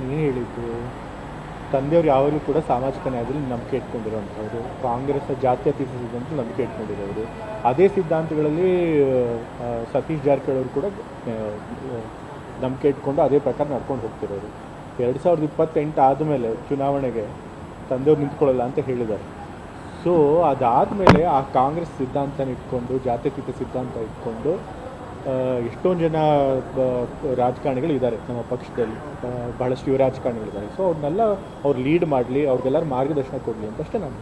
ಏನು ಹೇಳಿದ್ದು, ತಂದೆಯವರು ಯಾವಾಗಲೂ ಕೂಡ ಸಾಮಾಜಿಕ ನ್ಯಾಯದಲ್ಲಿ ನಂಬಿಕೆ ಇಟ್ಕೊಂಡಿರೋವಂಥವ್ರು, ಕಾಂಗ್ರೆಸ್ ಜಾತ್ಯತೀತ ಸಿದ್ಧಾಂತ ನಂಬಿಕೆ ಇಟ್ಕೊಂಡಿರೋರು. ಅದೇ ಸಿದ್ಧಾಂತಗಳಲ್ಲಿ ಸತೀಶ್ ಜಾರಕಿಹೊಳಿ ಅವರು ಕೂಡ ನಂಬಿಕೆ ಇಟ್ಕೊಂಡು ಅದೇ ಪ್ರಕಾರ ನಡ್ಕೊಂಡು ಹೋಗ್ತಿರೋರು. 2028 ಆದಮೇಲೆ ಚುನಾವಣೆಗೆ ತಂದೆಯವ್ರು ನಿಂತ್ಕೊಳ್ಳಲ್ಲ ಅಂತ ಹೇಳಿದ್ದಾರೆ. ಸೊ ಅದಾದಮೇಲೆ ಆ ಕಾಂಗ್ರೆಸ್ ಸಿದ್ಧಾಂತನ ಇಟ್ಕೊಂಡು, ಜಾತ್ಯತೀತ ಸಿದ್ಧಾಂತ ಇಟ್ಕೊಂಡು ಎಷ್ಟೊಂದು ಜನ ರಾಜಕಾರಣಿಗಳು ಇದ್ದಾರೆ ನಮ್ಮ ಪಕ್ಷದಲ್ಲಿ, ಬಹಳಷ್ಟು ಯುವ ರಾಜಕಾರಣಿಗಳಿದ್ದಾರೆ. ಸೊ ಅವ್ರನ್ನೆಲ್ಲ ಅವ್ರು ಲೀಡ್ ಮಾಡಲಿ, ಅವ್ರಿಗೆಲ್ಲರೂ ಮಾರ್ಗದರ್ಶನ ಕೊಡಲಿ ಅಂತಷ್ಟೇ ನಾನು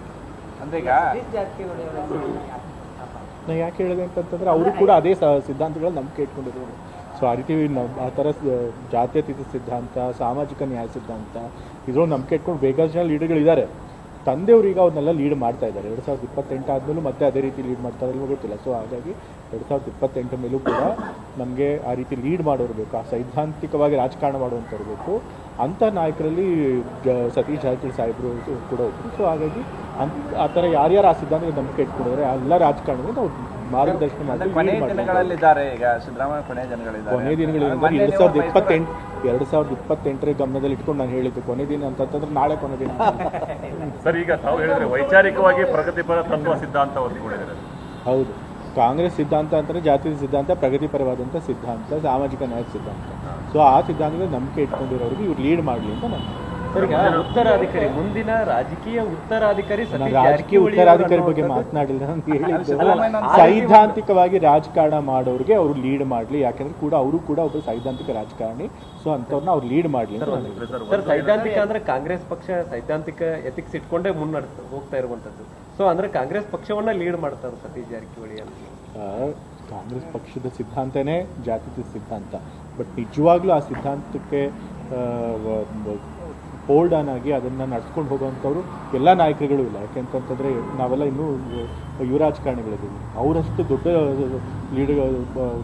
ಯಾಕೆ ಹೇಳಿದೆ ಅಂತಂತಂದರೆ ಅವರು ಕೂಡ ಅದೇ ಸಿದ್ಧಾಂತಗಳು ನಂಬಿಕೆ ಇಟ್ಕೊಂಡಿರೋರು. ಸೊ ಆ ರೀತಿ ಆ ಥರ ಜಾತ್ಯತೀತ ಸಿದ್ಧಾಂತ, ಸಾಮಾಜಿಕ ನ್ಯಾಯ ಸಿದ್ಧಾಂತ ಇದ್ರೊಂದು ನಂಬಿಕೆ ಇಟ್ಕೊಂಡು ಬೇಕಾದಷ್ಟು ಜನ ಲೀಡರ್ಗಳಿದ್ದಾರೆ. ತಂದೆಯವರು ಈಗ ಅವ್ರನ್ನೆಲ್ಲ ಲೀಡ್ ಮಾಡ್ತಾ ಇದ್ದಾರೆ. 2028 ಆದಮೇಲೂ ಮತ್ತೆ ಅದೇ ರೀತಿ ಲೀಡ್ ಮಾಡ್ತಾರೆ ಇಲ್ವೋ ಗೊತ್ತಿಲ್ಲ. ಸೊ ಹಾಗಾಗಿ 2028 ಮೇಲೂ ಕೂಡ ನಮಗೆ ಆ ರೀತಿ ಲೀಡ್ ಮಾಡೋರು ಬೇಕು, ಆ ಸೈದ್ಧಾಂತಿಕವಾಗಿ ರಾಜಕಾರಣ ಮಾಡುವಂಥವ್ರು ಬೇಕು. ಅಂಥ ನಾಯಕರಲ್ಲಿ ಸತೀಶ್ ಜಾರಕಿಹೊಳಿ ಸಾಹೇಬರು ಕೂಡ ಒಬ್ಬರು. ಸೊ ಹಾಗಾಗಿ ಆ ಥರ ಯಾರ್ಯಾರು ಆ ಸಿದ್ಧಾಂತಕ್ಕೆ ನಂಬಿಕೆ ಇಟ್ಕೊಂಡಿದ್ದಾರೆ ಆ ಎಲ್ಲ ರಾಜಕಾರಣಿಗಳು ನಾವು ಮಾರ್ಗದರ್ಶನ ಮಾಡಿ ಕೊನೆ ದಿನಗಳಿಂದ 2028 ಗಮನದಲ್ಲಿ ಇಟ್ಕೊಂಡು ನಾನು ಹೇಳಿದ್ದು ಕೊನೆ ದಿನ ಅಂತಂದ್ರೆ ನಾಳೆ ಕೊನೆ ದಿನ. ಸರ್, ಈಗ ತಾವು ಹೇಳಿದ್ರೆ ವೈಚಾರಿಕವಾಗಿ ಪ್ರಗತಿಪರ ತತ್ವ ಸಿದ್ಧಾಂತ ಹೊಂದಿಕೊಂಡಿದ್ದಾರೆ. ಹೌದು, ಕಾಂಗ್ರೆಸ್ ಸಿದ್ಧಾಂತ ಅಂತಂದರೆ ಜಾತಿ ಸಿದ್ಧಾಂತ, ಪ್ರಗತಿಪರವಾದಂಥ ಸಿದ್ಧಾಂತ, ಸಾಮಾಜಿಕ ನ್ಯಾಯ ಸಿದ್ಧಾಂತ. ಸೊ ಆ ಸಿದ್ಧಾಂತದಲ್ಲಿ ನಂಬಿಕೆ ಇಟ್ಕೊಂಡಿರೋರಿಗೆ ಇವ್ರು ಲೀಡ್ ಮಾಡಲಿ ಅಂತ ನಾನು. ಉತ್ತರಾಧಿಕಾರಿ, ಮುಂದಿನ ರಾಜಕೀಯ ಉತ್ತರಾಧಿಕಾರಿ, ರಾಜಕೀಯ ಉತ್ತರಾಧಿಕಾರಿ ಬಗ್ಗೆ ಮಾತನಾಡಿಲ್ಲ. ನಾನು ಹೇಳಿದ್ದು ಸೈದ್ಧಾಂತಿಕವಾಗಿ ರಾಜಕಾರಣ ಮಾಡೋರಿಗೆ ಅವರು ಲೀಡ್ ಮಾಡಲಿ, ಯಾಕೆಂದ್ರೆ ಕೂಡ ಅವರು ಕೂಡ ಒಬ್ಬರು ಸೈದ್ಧಾಂತಿಕ ರಾಜಕಾರಣಿ. ಸೊ ಅಂಥವ್ರನ್ನ ಅವ್ರು ಲೀಡ್ ಮಾಡಲಿ ಅಂತ. ಸರ್, ಸೈದ್ಧಾಂತಿಕ ಅಂದ್ರೆ ಕಾಂಗ್ರೆಸ್ ಪಕ್ಷ ಸೈದ್ಧಾಂತಿಕ ಎಥಿಕ್ಸ್ ಇಟ್ಕೊಂಡೇ ಹೋಗ್ತಾ ಇರುವಂತದ್ದು. ಸೊ ಅಂದ್ರೆ ಕಾಂಗ್ರೆಸ್ ಪಕ್ಷವನ್ನ ಲೀಡ್ ಮಾಡ್ತಾರೆ ಸತೀಶ್ ಜಾರಕಿಹೊಳಿ ಅಂತ. ಕಾಂಗ್ರೆಸ್ ಪಕ್ಷದ ಸಿದ್ಧಾಂತನೇ ಜಾತ್ಯತೀತ ಸಿದ್ಧಾಂತ. ಬಟ್ ನಿಜವಾಗ್ಲೂ ಆ ಸಿದ್ಧಾಂತಕ್ಕೆ ಹೋಲ್ಡ್ ಆನ್ ಆಗಿ ಅದನ್ನು ನಡ್ಸ್ಕೊಂಡು ಹೋಗುವಂಥವ್ರು ಎಲ್ಲ ನಾಯಕರುಗಳು ಇಲ್ಲ. ಯಾಕೆಂತಂದರೆ ನಾವೆಲ್ಲ ಇನ್ನೂ ಯುವ ರಾಜಕಾರಣಿಗಳಿದ್ದೀವಿ. ಅವರಷ್ಟು ದೊಡ್ಡ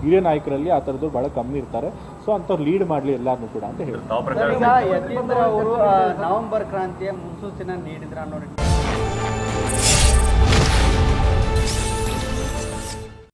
ಹಿರಿಯ ನಾಯಕರಲ್ಲಿ ಆ ಥರದ್ದು ಭಾಳ ಕಮ್ಮಿ ಇರ್ತಾರೆ. ಸೊ ಅಂಥವ್ರು ಲೀಡ್ ಮಾಡಲಿ ಎಲ್ಲರನ್ನೂ ಕೂಡ ಅಂತ ಹೇಳ್ತಾರೆ. ಯತೀಂದ್ರ ಅವರು ನವೆಂಬರ್ ಕ್ರಾಂತಿಯ ಮುನ್ಸೂಚನೆ ನೀಡಿದ್ರು ಅನ್ನೋ